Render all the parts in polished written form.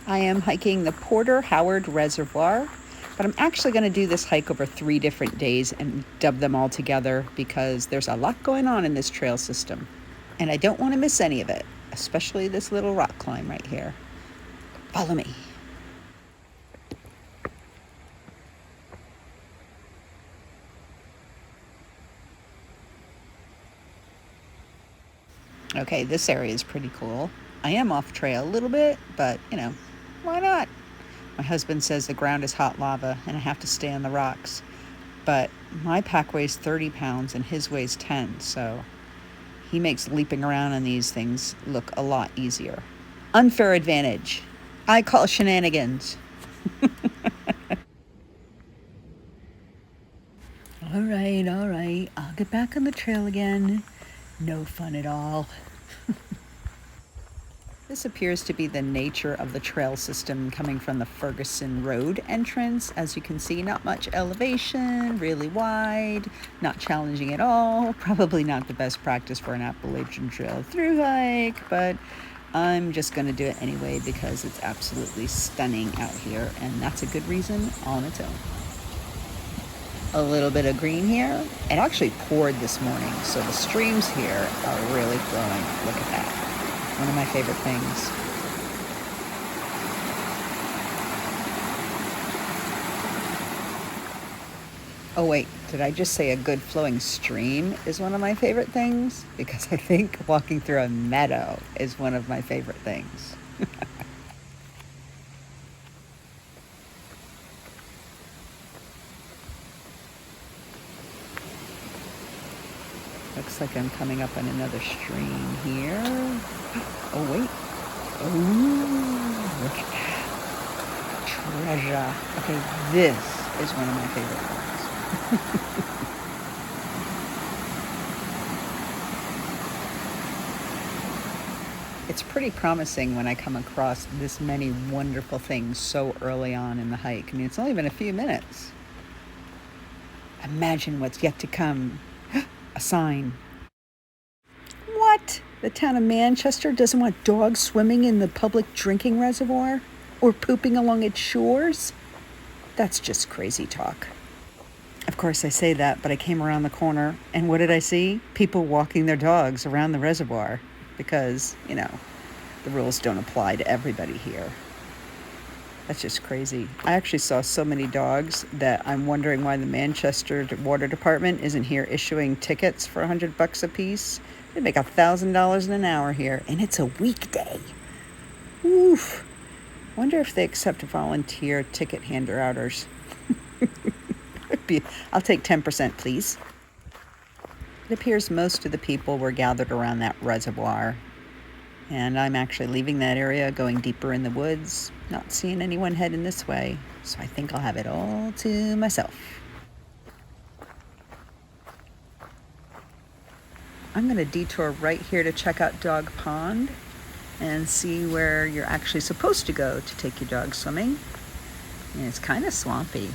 I am hiking the Porter Howard Reservoir, but I'm actually going to do this hike over 3 different days and dub them all together because there's a lot going on in this trail system. And I don't want to miss any of it, especially this little rock climb right here. Follow me. Okay, this area is pretty cool. I am off trail a little bit, but why not? My husband says the ground is hot lava and I have to stay on the rocks. But my pack weighs 30 pounds and his weighs 10, so he makes leaping around on these things look a lot easier. Unfair advantage. I call shenanigans. All right. I'll get back on the trail again. No fun at all. This appears to be the nature of the trail system coming from the Ferguson Road entrance. As you can see, not much elevation, really wide, not challenging at all. Probably not the best practice for an Appalachian Trail through hike, but I'm just going to do it anyway because it's absolutely stunning out here, and that's a good reason on its own. A little bit of green here. It actually poured this morning, so the streams here are really flowing. Look at that. One of my favorite things. Oh wait, did I just say a good flowing stream is one of my favorite things? Because I think walking through a meadow is one of my favorite things. Looks like I'm coming up on another stream here. Oh, wait. Oh, look at that. Treasure. Okay, this is one of my favorite ones. It's pretty promising when I come across this many wonderful things so early on in the hike. I mean, it's only been a few minutes. Imagine what's yet to come. A sign. What? The town of Manchester doesn't want dogs swimming in the public drinking reservoir? Or pooping along its shores? That's just crazy talk. Of course I say that, but I came around the corner, and what did I see? People walking their dogs around the reservoir. Because, the rules don't apply to everybody here. That's just crazy. I actually saw so many dogs that I'm wondering why the Manchester Water Department isn't here issuing tickets for $100 a piece. They make $1,000 an hour here, and it's a weekday. Oof. Wonder if they accept volunteer ticket hander-outers. I'll take 10%, please. It appears most of the people were gathered around that reservoir. And I'm actually leaving that area, going deeper in the woods, not seeing anyone heading this way. So I think I'll have it all to myself. I'm going to detour right here to check out Dog Pond and see where you're actually supposed to go to take your dog swimming. And it's kind of swampy.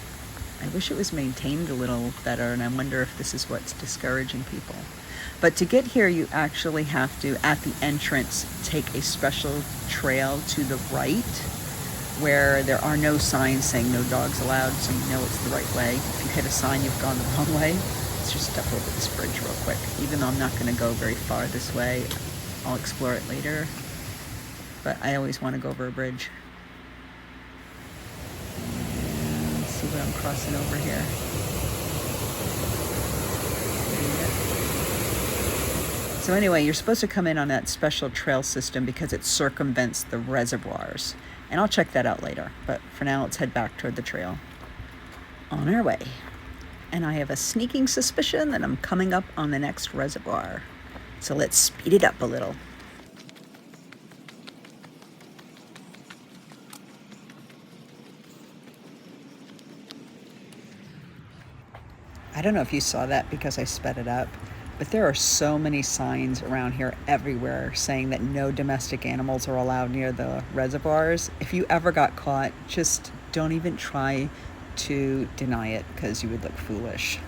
I wish it was maintained a little better, and I wonder if this is what's discouraging people. But to get here, you actually have to, at the entrance, take a special trail to the right where there are no signs saying no dogs allowed, so you know it's the right way. If you hit a sign, you've gone the wrong way. Let's just step over this bridge real quick. Even though I'm not going to go very far this way, I'll explore it later. But I always want to go over a bridge. Let's see what I'm crossing over here. So anyway, you're supposed to come in on that special trail system because it circumvents the reservoirs. And I'll check that out later. But for now, let's head back toward the trail. On our way. And I have a sneaking suspicion that I'm coming up on the next reservoir. So let's speed it up a little. I don't know if you saw that because I sped it up. But there are so many signs around here everywhere saying that no domestic animals are allowed near the reservoirs. If you ever got caught, just don't even try to deny it because you would look foolish.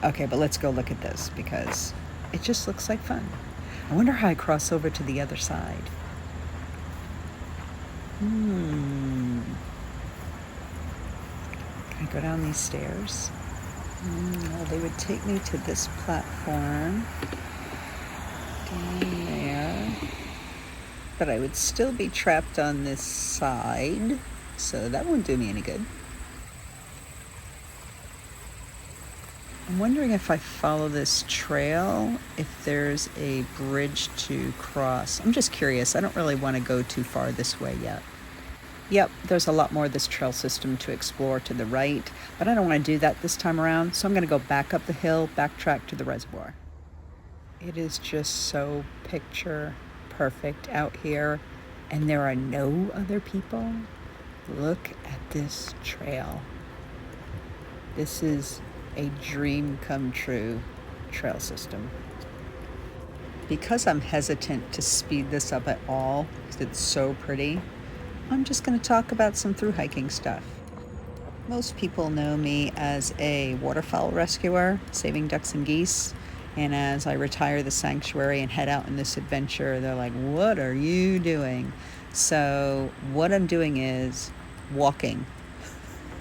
Okay, but let's go look at this because it just looks like fun. I wonder how I cross over to the other side. Can I go down these stairs? Well, they would take me to this platform down there, but I would still be trapped on this side, so that won't do me any good. I'm wondering if I follow this trail, if there's a bridge to cross. I'm just curious. I don't really want to go too far this way yet. Yep, there's a lot more of this trail system to explore to the right, but I don't want to do that this time around, so I'm going to go back up the hill, backtrack to the reservoir. It is just so picture perfect out here, and there are no other people. Look at this trail. This is a dream come true trail system. Because I'm hesitant to speed this up at all, because it's so pretty, I'm just going to talk about some through hiking stuff. Most people know me as a waterfowl rescuer, saving ducks and geese. And as I retire the sanctuary and head out in this adventure, they're like, what are you doing? So what I'm doing is walking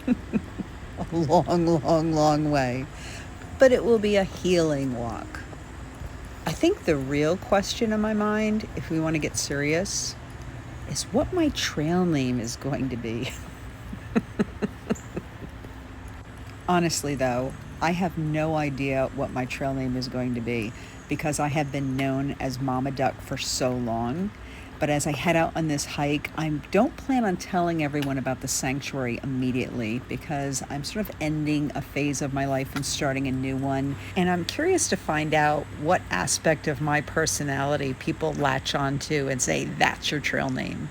a long way. But it will be a healing walk. I think the real question in my mind, if we want to get serious, is what my trail name is going to be. Honestly, though, I have no idea what my trail name is going to be because I have been known as Mama Duck for so long. But as I head out on this hike, I don't plan on telling everyone about the sanctuary immediately because I'm sort of ending a phase of my life and starting a new one. And I'm curious to find out what aspect of my personality people latch onto and say, that's your trail name.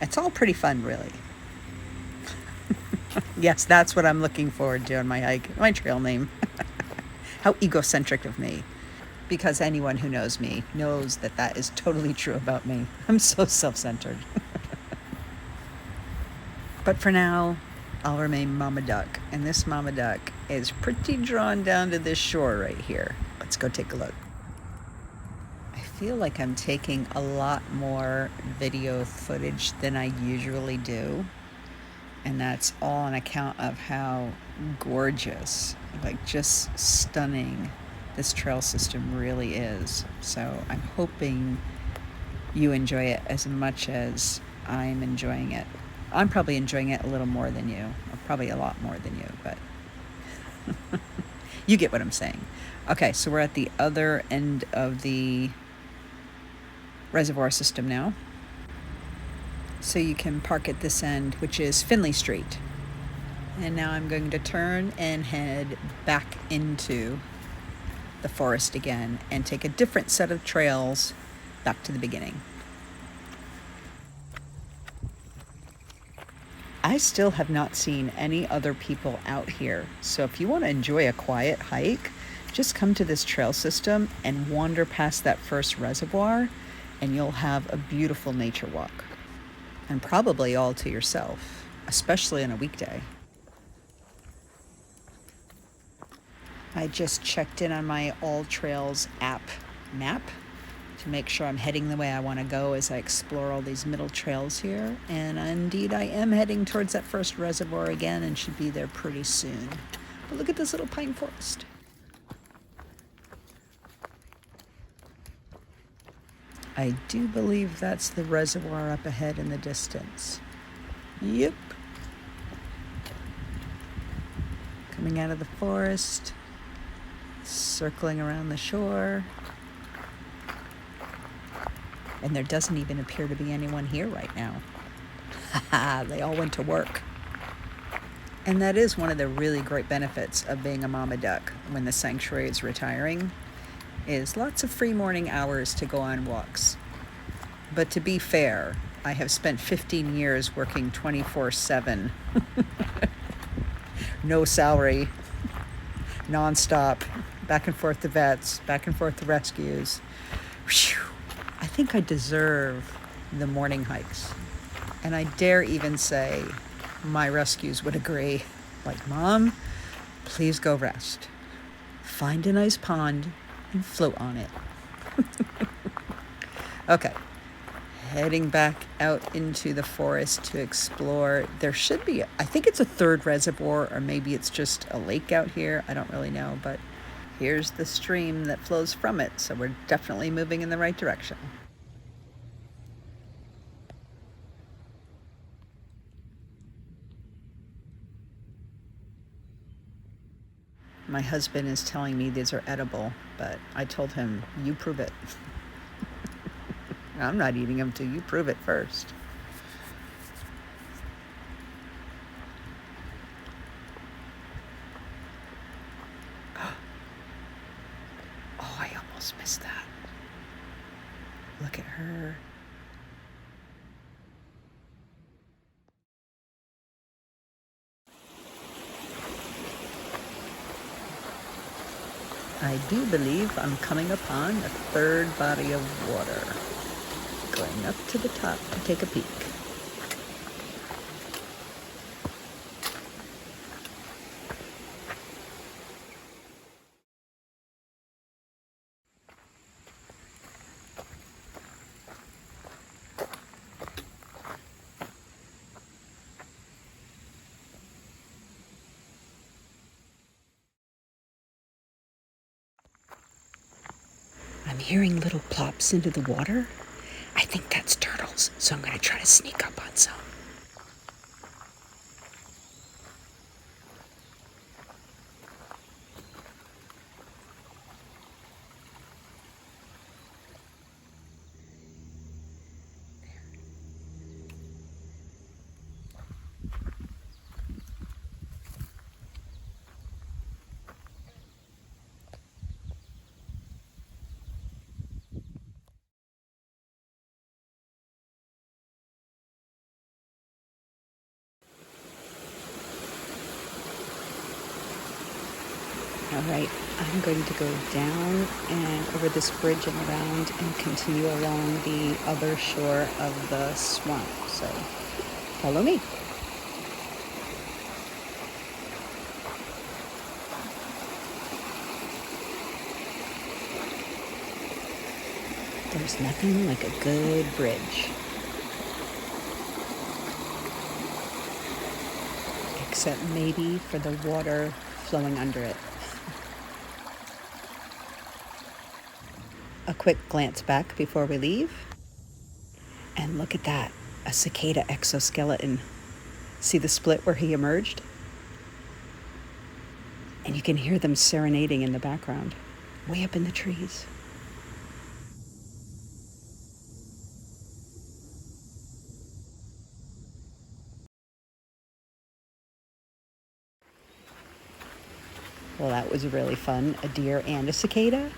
It's all pretty fun, really. Yes, that's what I'm looking forward to on my hike, my trail name. How egocentric of me. Because anyone who knows me knows that that is totally true about me. I'm so self-centered. But for now, I'll remain Mama Duck. And this Mama Duck is pretty drawn down to this shore right here. Let's go take a look. I feel like I'm taking a lot more video footage than I usually do. And that's all on account of how gorgeous, like just stunning this trail system really is. So I'm hoping you enjoy it as much as I'm enjoying it. I'm probably enjoying it a little more than you, or probably a lot more than you, but you get what I'm saying. Okay, so we're at the other end of the reservoir system now. So you can park at this end, which is Finley Street. And now I'm going to turn and head back into the forest again and take a different set of trails back to the beginning. I still have not seen any other people out here, so if you want to enjoy a quiet hike, just come to this trail system and wander past that first reservoir and you'll have a beautiful nature walk. And probably all to yourself, especially on a weekday. I just checked in on my All Trails app map to make sure I'm heading the way I want to go as I explore all these middle trails here. And indeed, I am heading towards that first reservoir again and should be there pretty soon. But look at this little pine forest. I do believe that's the reservoir up ahead in the distance. Yep. Coming out of the forest, circling around the shore. And there doesn't even appear to be anyone here right now. Haha, they all went to work. And that is one of the really great benefits of being a mama duck when the sanctuary is retiring, is lots of free morning hours to go on walks. But to be fair, I have spent 15 years working 24/7. No salary, nonstop, back and forth to vets, back and forth to rescues. Whew. I think I deserve the morning hikes. And I dare even say my rescues would agree. Like, Mom, please go rest. Find a nice pond and float on it. Okay, heading back out into the forest to explore. There should be, I think it's a third reservoir, or maybe it's just a lake out here. I don't really know, but here's the stream that flows from it, so we're definitely moving in the right direction. My husband is telling me these are edible, but I told him, you prove it. I'm not eating them till you prove it first. Oh, I almost missed that. Look at her. I do believe I'm coming upon a third body of water. Going up to the top to take a peek. I'm hearing little plops into the water. I think that's turtles, so I'm going to try to sneak up on some. All right, I'm going to go down and over this bridge and around and continue along the other shore of the swamp. So follow me. There's nothing like a good bridge. Except maybe for the water flowing under it. A quick glance back before we leave. And look at that, a cicada exoskeleton. See the split where he emerged? And you can hear them serenading in the background, way up in the trees. Well, that was really fun. A deer and a cicada.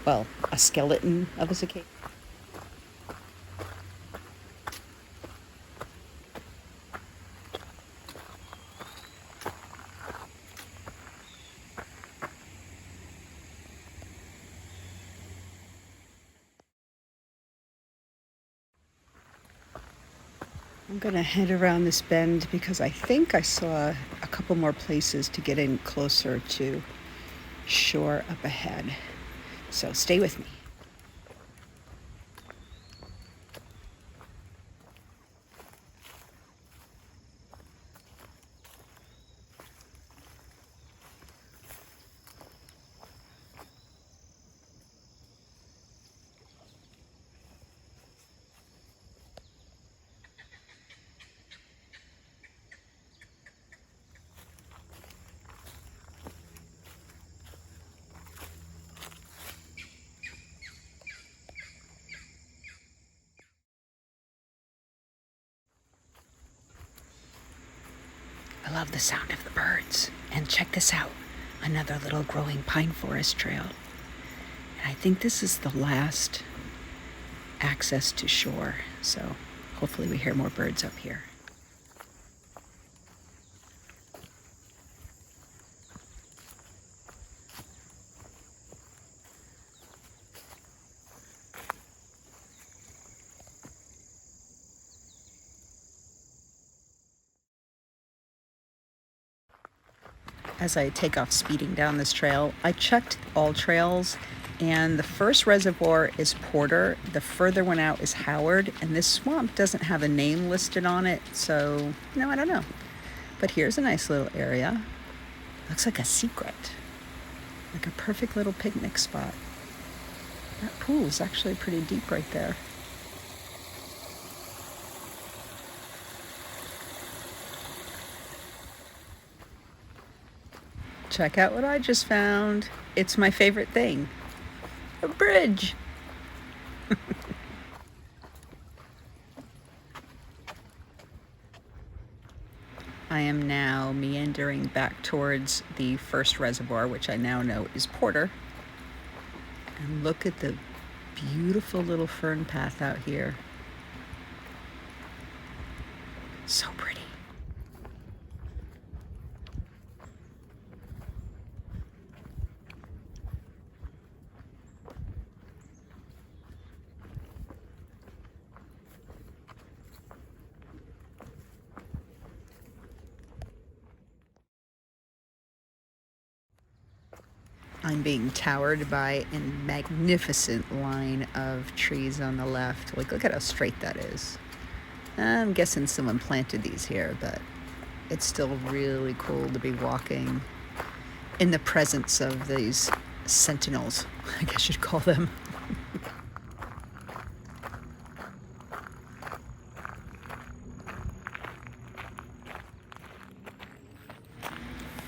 Well, a skeleton of a cicada. I'm gonna head around this bend because I think I saw a couple more places to get in closer to shore up ahead. So stay with me. I love the sound of the birds. And check this out, another little growing pine forest trail. And I think this is the last access to shore, so hopefully we hear more birds up here. As I take off speeding down this trail, I checked all trails And the first reservoir is Porter. The further one out is Howard. And this swamp doesn't have a name listed on it, so no, I don't know. But here's a nice little area. Looks like a secret. Like a perfect little picnic spot. That pool is actually pretty deep right there. Check out what I just found. It's my favorite thing. A bridge. I am now meandering back towards the first reservoir, which I now know is Porter. And look at the beautiful little fern path out here. So pretty. I'm being towered by a magnificent line of trees on the left. Like, look at how straight that is. I'm guessing someone planted these here, but it's still really cool to be walking in the presence of these sentinels, I guess you'd call them.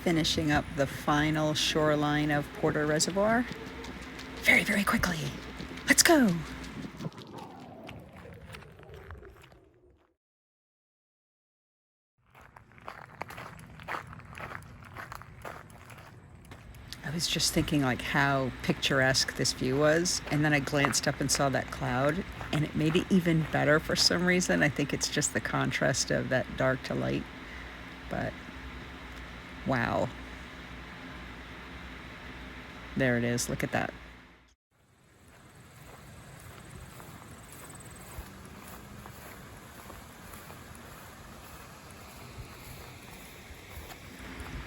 Finishing up the final shoreline of Porter Reservoir. Very, very quickly. Let's go. I was just thinking like how picturesque this view was, and then I glanced up and saw that cloud, and it made it even better for some reason. I think it's just the contrast of that dark to light, but wow. There it is, look at that.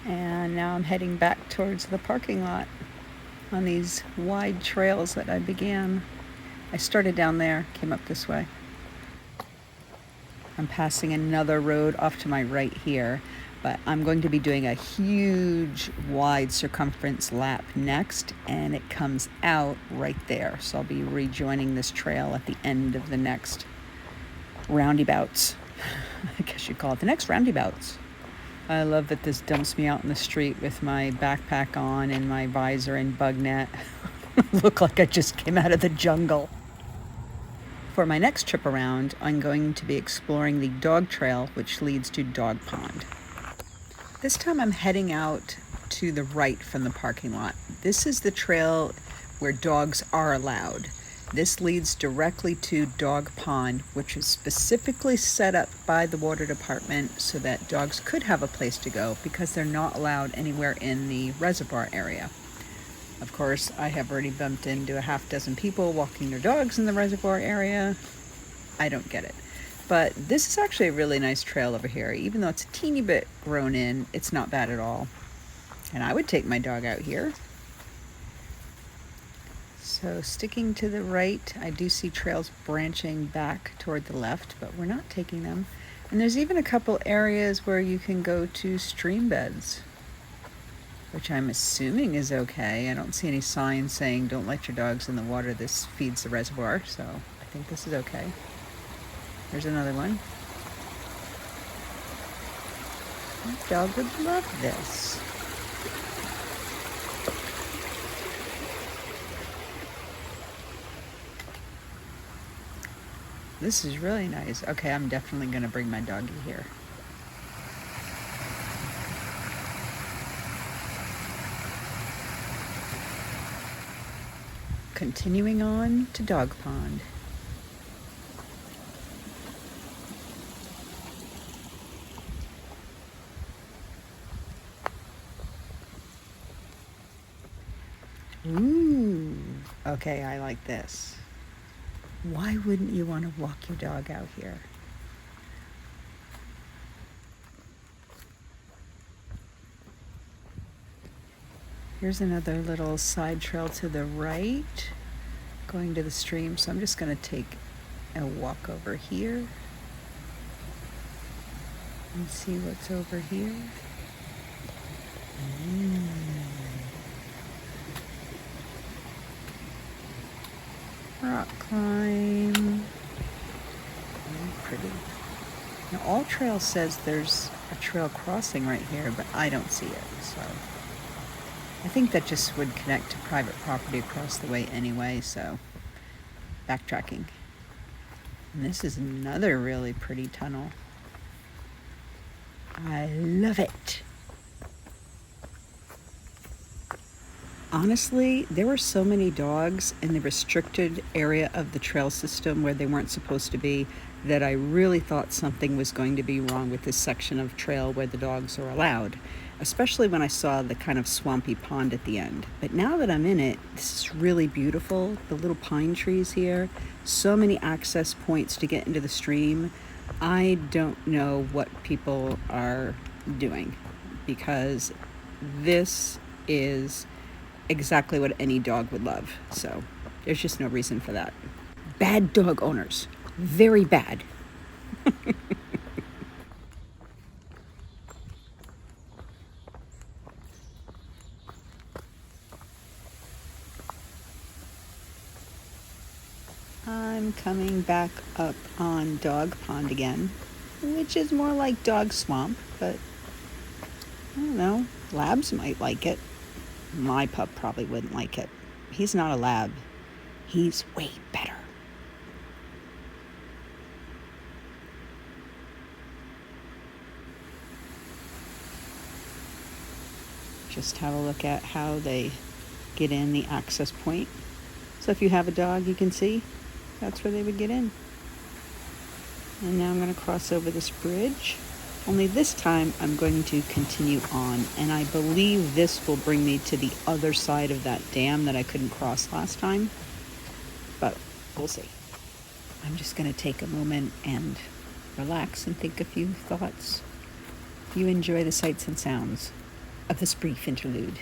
And now I'm heading back towards the parking lot on these wide trails that I began. I started down there, came up this way. I'm passing another road off to my right here, but I'm going to be doing a huge wide circumference lap next, and it comes out right there. So I'll be rejoining this trail at the end of the next roundabouts. I guess you'd call it the next roundabouts. I love that this dumps me out in the street with my backpack on and my visor and bug net. Look like I just came out of the jungle. For my next trip around, I'm going to be exploring the dog trail, which leads to Dog Pond. This time I'm heading out to the right from the parking lot. This is the trail where dogs are allowed. This leads directly to Dog Pond, which is specifically set up by the water department so that dogs could have a place to go because they're not allowed anywhere in the reservoir area. Of course, I have already bumped into a half dozen people walking their dogs in the reservoir area. I don't get it. But this is actually a really nice trail over here. Even though it's a teeny bit grown in, it's not bad at all. And I would take my dog out here. So sticking to the right, I do see trails branching back toward the left, but we're not taking them. And there's even a couple areas where you can go to stream beds, which I'm assuming is okay. I don't see any signs saying don't let your dogs in the water. This feeds the reservoir, so I think this is okay. There's another one. My dog would love this. This is really nice. Okay, I'm definitely going to bring my doggy here. Continuing on to Dog Pond. Ooh, okay, I like this. Why wouldn't you want to walk your dog out here? Here's another little side trail to the right, going to the stream. So I'm just going to take a walk over here and see what's over here. Rock climb. Very pretty. Now, All Trail says there's a trail crossing right here, but I don't see it, so I think that just would connect to private property across the way anyway, so backtracking. And this is another really pretty tunnel. I love it. Honestly, there were so many dogs in the restricted area of the trail system where they weren't supposed to be that I really thought something was going to be wrong with this section of trail where the dogs are allowed, especially when I saw the kind of swampy pond at the end. But now that I'm in it, this is really beautiful. The little pine trees here, so many access points to get into the stream. I don't know what people are doing, because this is exactly what any dog would love. So there's just no reason for that. Bad dog owners. Very bad. I'm coming back up on Dog Pond again, which is more like Dog Swamp, but I don't know. Labs might like it. My pup probably wouldn't like it. He's not a lab. He's way better. Just have a look at how they get in the access point. So if you have a dog, you can see that's where they would get in. And now I'm going to cross over this bridge. Only this time I'm going to continue on, and I believe this will bring me to the other side of that dam that I couldn't cross last time, but we'll see. I'm just going to take a moment and relax and think a few thoughts. You enjoy the sights and sounds of this brief interlude.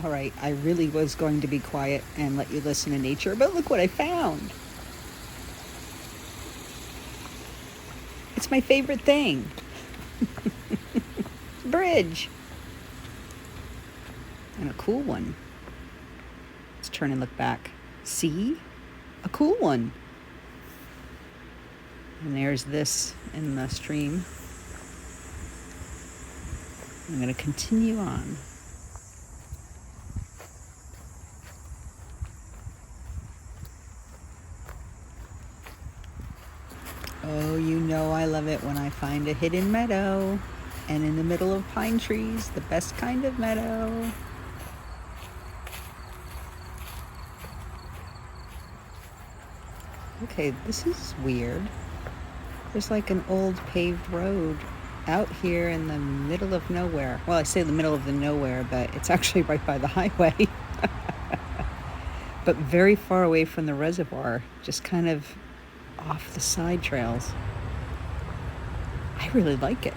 All right, I really was going to be quiet and let you listen to nature, but look what I found. It's my favorite thing. Bridge. And a cool one. Let's turn and look back. See? A cool one. And there's this in the stream. I'm going to continue on. Oh, you know I love it when I find a hidden meadow, and in the middle of pine trees, the best kind of meadow. Okay, this is weird. There's like an old paved road out here in the middle of nowhere. Well, I say the middle of the nowhere, but it's actually right by the highway. But very far away from the reservoir, just kind of off the side trails. I really like it.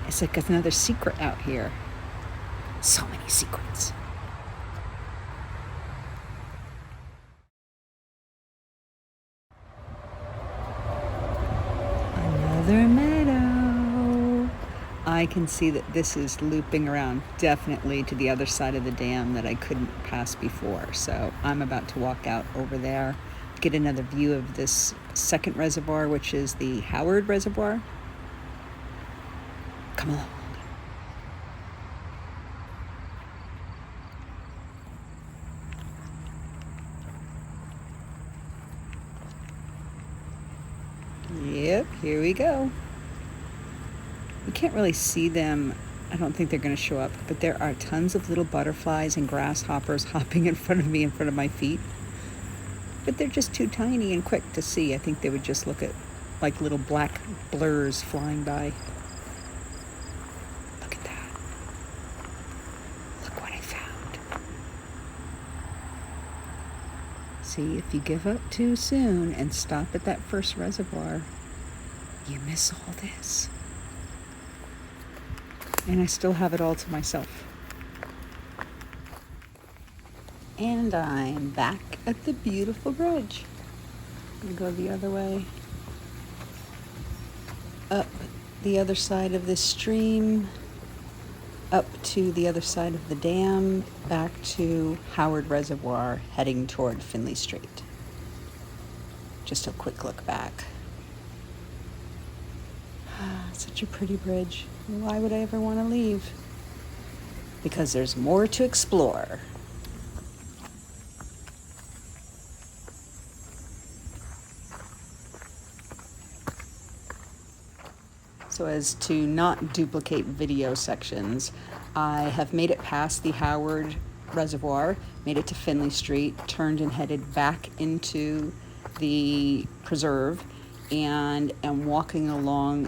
It's like another secret out here. So many secrets. Another meadow. I can see that this is looping around definitely to the other side of the dam that I couldn't pass before. So I'm about to walk out over there, get another view of this second reservoir, which is the Howard Reservoir. Come along. Yep, here we go. You can't really see them. I don't think they're going to show up, but there are tons of little butterflies and grasshoppers hopping in front of me, in front of my feet. But they're just too tiny and quick to see. I think they would just look at like little black blurs flying by. Look at that. Look what I found. See, if you give up too soon and stop at that first reservoir, you miss all this. And I still have it all to myself. And I'm back at the beautiful bridge. I'm gonna go the other way. Up the other side of this stream, up to the other side of the dam, back to Howard Reservoir, heading toward Finley Street. Just a quick look back. Such a pretty bridge. Why would I ever want to leave? Because there's more to explore. So as to not duplicate video sections, I have made it past the Howard Reservoir, made it to Finley Street, turned and headed back into the preserve, and am walking along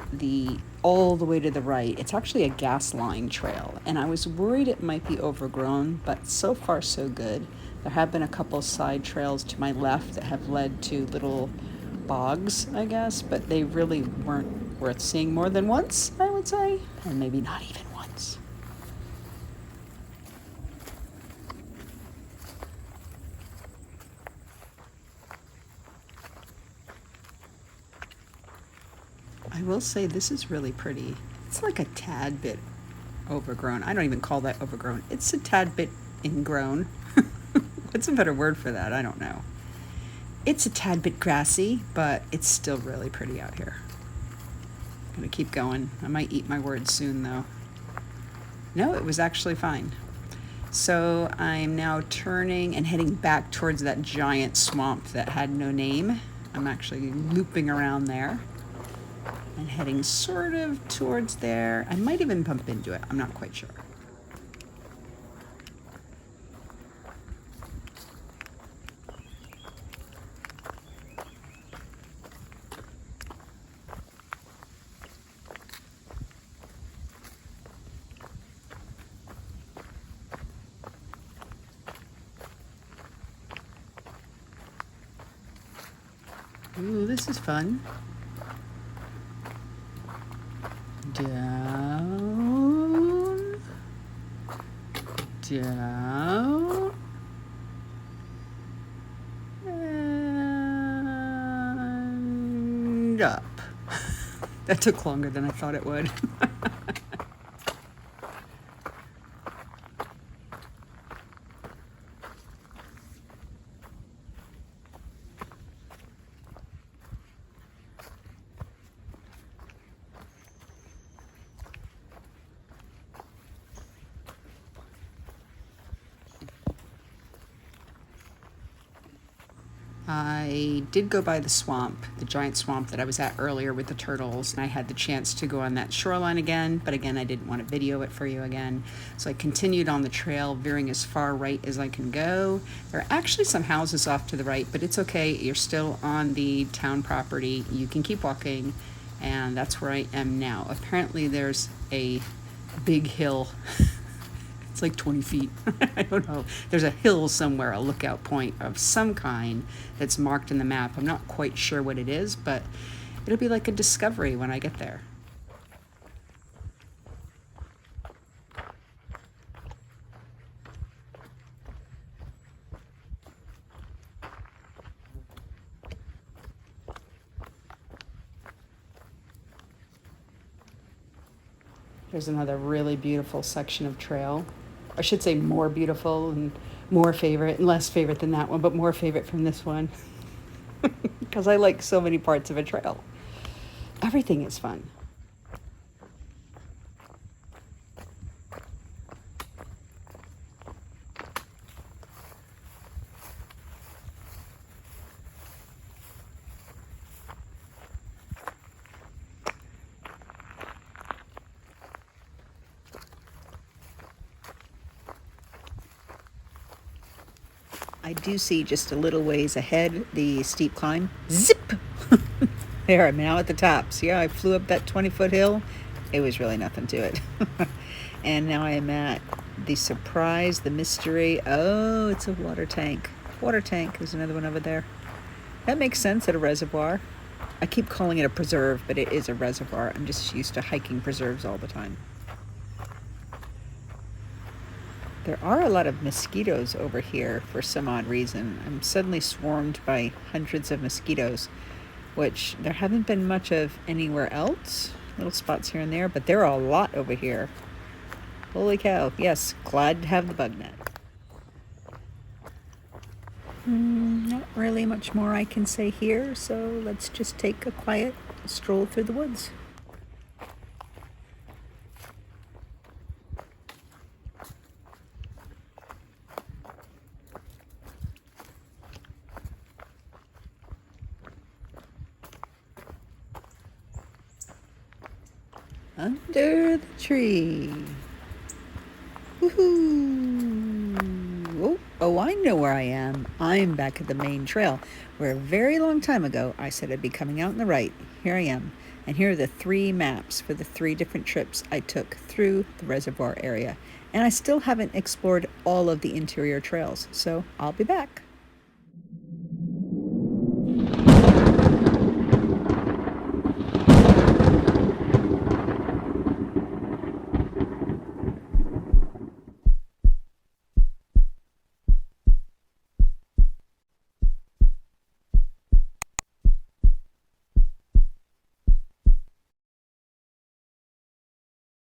all the way to the right. It's actually a gas line trail, and I was worried it might be overgrown, but so far so good. There have been a couple side trails to my left that have led to little bogs, I guess, but they really weren't worth seeing more than once, I would say, and maybe not even once. I will say this is really pretty. It's like a tad bit overgrown. I don't even call that overgrown. It's a tad bit ingrown. What's a better word for that? I don't know. It's a tad bit grassy, but it's still really pretty out here. I'm gonna keep going. I might eat my words soon though. No, it was actually fine. So I'm now turning and heading back towards that giant swamp that had no name. I'm actually looping around there and heading sort of towards there. I might even bump into it. I'm not quite sure. Ooh, this is fun. Down, down, and up. That took longer than I thought it would. I did go by the swamp, the giant swamp that I was at earlier with the turtles, and I had the chance to go on that shoreline again, but again, I didn't want to video it for you again. So I continued on the trail, veering as far right as I can go. There are actually some houses off to the right, but it's okay. You're still on the town property. You can keep walking, and that's where I am now. Apparently there's a big hill. It's like 20 feet. I don't know. There's a hill somewhere, a lookout point of some kind that's marked in the map. I'm not quite sure what it is, but it'll be like a discovery when I get there. There's another really beautiful section of trail. I should say more beautiful and more favorite and less favorite than that one, but more favorite from this one. Because I like so many parts of a trail. Everything is fun. I do see just a little ways ahead the steep climb. Zip! There, I'm now at the top. See how I flew up that 20-foot hill? It was really nothing to it. And now I am at the surprise, the mystery. Oh, it's a water tank. Water tank. There's another one over there. That makes sense at a reservoir. I keep calling it a preserve, but it is a reservoir. I'm just used to hiking preserves all the time. There are a lot of mosquitoes over here for some odd reason. I'm suddenly swarmed by hundreds of mosquitoes, which there haven't been much of anywhere else. Little spots here and there, but there are a lot over here. Holy cow. Yes, glad to have the bug net. Not really much more I can say here, so let's just take a quiet stroll through the woods. Under the tree. Woohoo! Oh, I know where I am. I'm back at the main trail, where a very long time ago I said I'd be coming out on the right. Here I am. And here are the 3 maps for the 3 different trips I took through the reservoir area. And I still haven't explored all of the interior trails, so I'll be back.